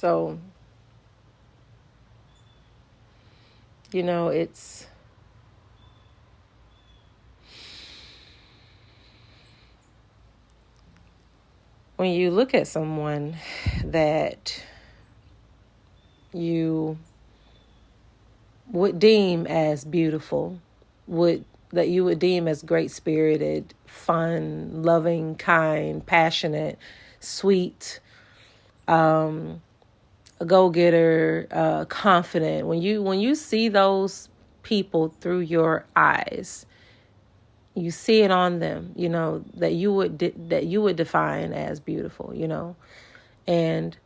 So, it's when you look at someone that you would deem as beautiful, that you would deem as great-spirited, fun, loving, kind, passionate, sweet, a go-getter, confident. When you see those people through your eyes, you see it on them, that you would define as beautiful, and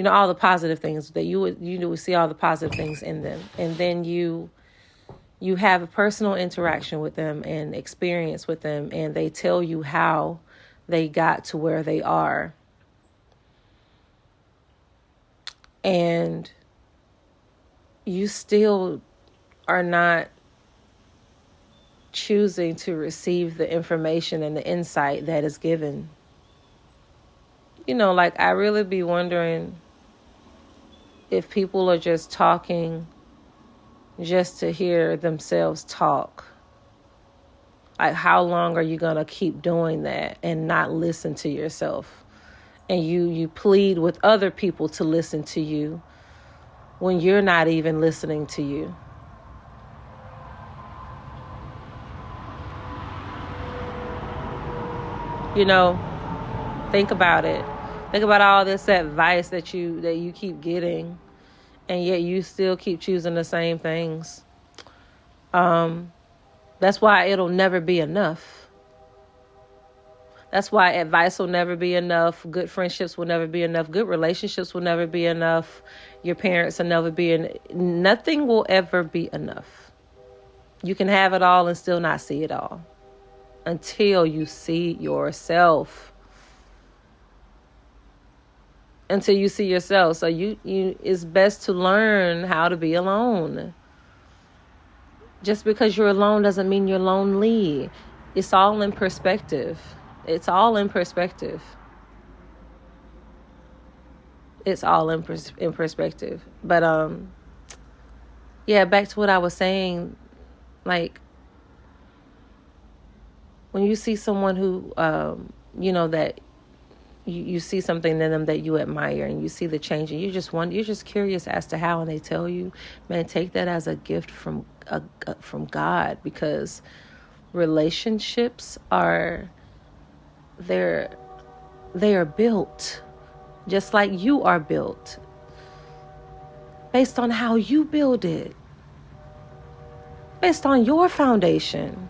all the positive things that you would see all the positive things in them, and then you have a personal interaction with them and experience with them, and they tell you how they got to where they are. And you still are not choosing to receive the information and the insight that is given. I really be wondering if people are just talking just to hear themselves talk. Like, how long are you going to keep doing that and not listen to yourself? And you plead with other people to listen to you when you're not even listening to you. Think about it. Think about all this advice that you keep getting, and yet you still keep choosing the same things. That's why it'll never be enough. That's why advice will never be enough. Good friendships will never be enough. Good relationships will never be enough. Your parents will never be nothing will ever be enough. You can have it all and still not see it all until you see yourself. Until you see yourself. So it's best to learn how to be alone. Just because you're alone doesn't mean you're lonely. It's all in perspective. It's all in perspective. It's all in perspective. But yeah, back to what I was saying. Like, when you see someone who that you see something in them that you admire, and you see the change, and you're just curious as to how, and they tell you, man, take that as a gift from God, because relationships they are built just like you are built, based on how you build it, based on your foundation.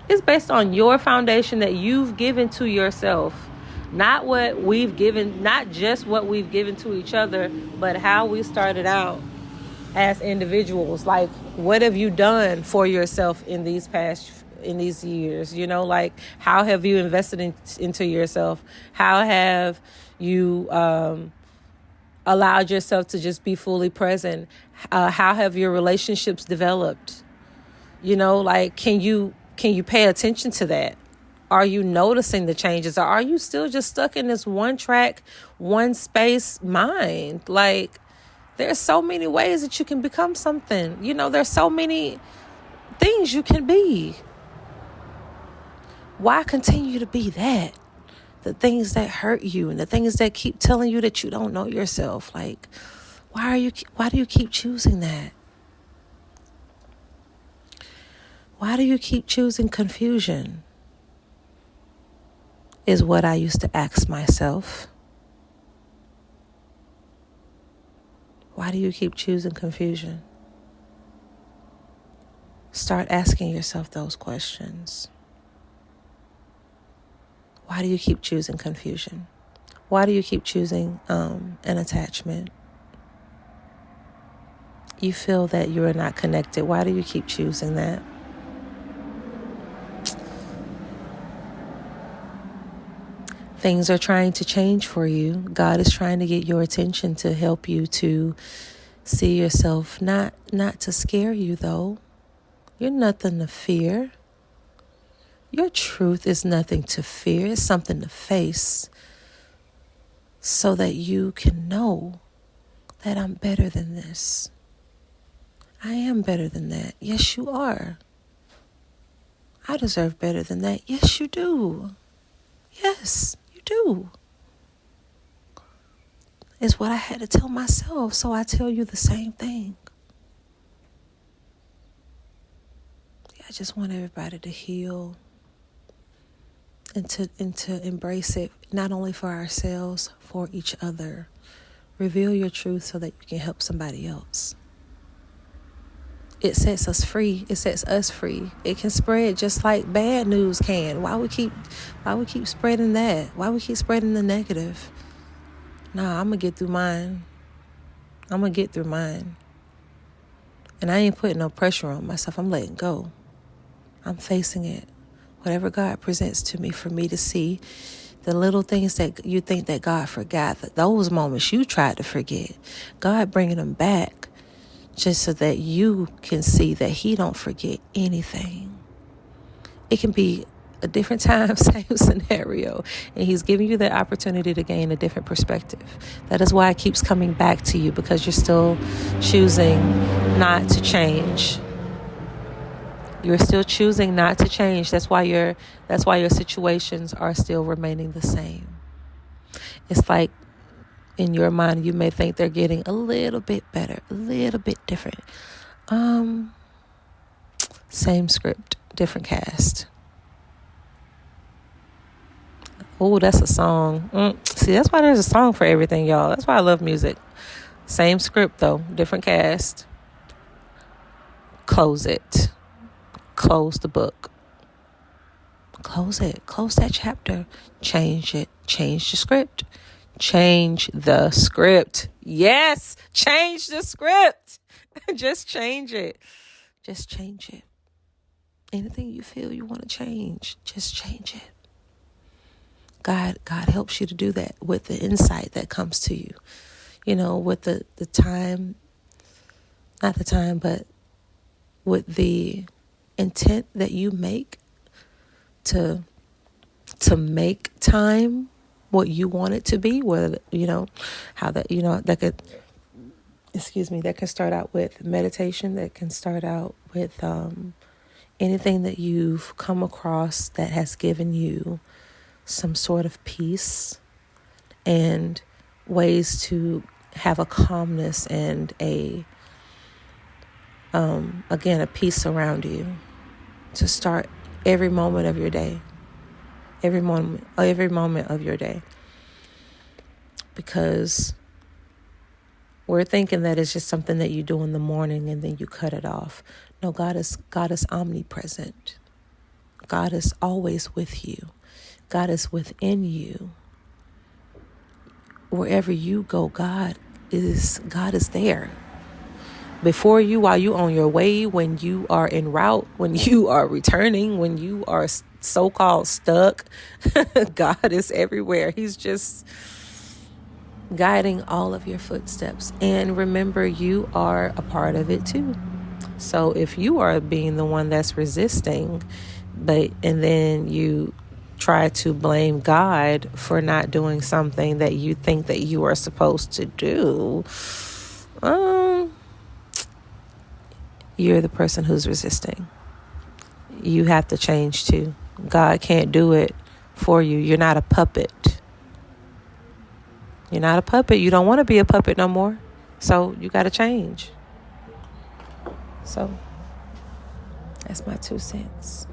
It's based on your foundation that you've given to yourself. Not what we've given, not just what we've given to each other, but how we started out as individuals. Like, what have you done for yourself in these years? Like, how have you invested into yourself? How have you allowed yourself to just be fully present? How have your relationships developed? Like, can you pay attention to that? Are you noticing the changes, or are you still just stuck in this one track, one space mind? Like, there's so many ways that you can become something. There's so many things you can be. Why continue to be that? The things that hurt you and the things that keep telling you that you don't know yourself. Like, why do you keep choosing that? Why do you keep choosing confusion? Is what I used to ask myself. Why do you keep choosing confusion? Start asking yourself those questions. Why do you keep choosing confusion? Why do you keep choosing an attachment? You feel that you are not connected. Why do you keep choosing that? Things are trying to change for you. God is trying to get your attention to help you to see yourself, not to scare you, though. You're nothing to fear. Your truth is nothing to fear. It's something to face. so that you can know that I'm better than this. I am better than that. Yes, you are. I deserve better than that. Yes, you do. Yes, you do. It's what I had to tell myself, so I tell you the same thing. I just want everybody to heal and to embrace it, not only for ourselves, for each other. Reveal your truth so that you can help somebody else. It sets us free. It sets us free. It can spread just like bad news can. Why we keep spreading that? Why we keep spreading the negative? Nah, I'm gonna get through mine. And I ain't putting no pressure on myself. I'm letting go. I'm facing it. Whatever God presents to me for me to see, the little things that you think that God forgot, those moments you tried to forget, God bringing them back just so that you can see that he don't forget anything. It can be a different time, same scenario, and he's giving you the opportunity to gain a different perspective. That is why it keeps coming back to you, because you're still choosing not to change. You're still choosing not to change. That's why your situations are still remaining the same. It's like in your mind, you may think they're getting a little bit better, a little bit different. Same script, different cast. Oh, that's a song. See, that's why there's a song for everything, y'all. That's why I love music. Same script, though, different cast. Close it. Close the book. Close it. Close that chapter. Change it. Change the script. Change the script. Yes, change the script. Just change it. Just change it. Anything you feel you want to change, just change it. God helps you to do that with the insight that comes to you. You know, with the time, not the time, but with the intent that you make to make time what you want it to be, whether, you know, how that, you know, that can start out with meditation, that can start out with anything that you've come across that has given you some sort of peace and ways to have a calmness and a peace around you to start every moment of your day. Every moment of your day. Because we're thinking that it's just something that you do in the morning and then you cut it off. No, God is omnipresent. God is always with you. God is within you. Wherever you go, God is there. Before you, while you on your way, when you are en route, when you are returning, when you are so-called stuck, God is everywhere. He's just guiding all of your footsteps. And remember, you are a part of it too. So if you are being the one that's resisting, and then you try to blame God for not doing something that you think that you are supposed to do, you're the person who's resisting. You have to change too. God can't do it for you. You're not a puppet. You're not a puppet. You don't want to be a puppet no more. So you got to change. So that's my 2 cents.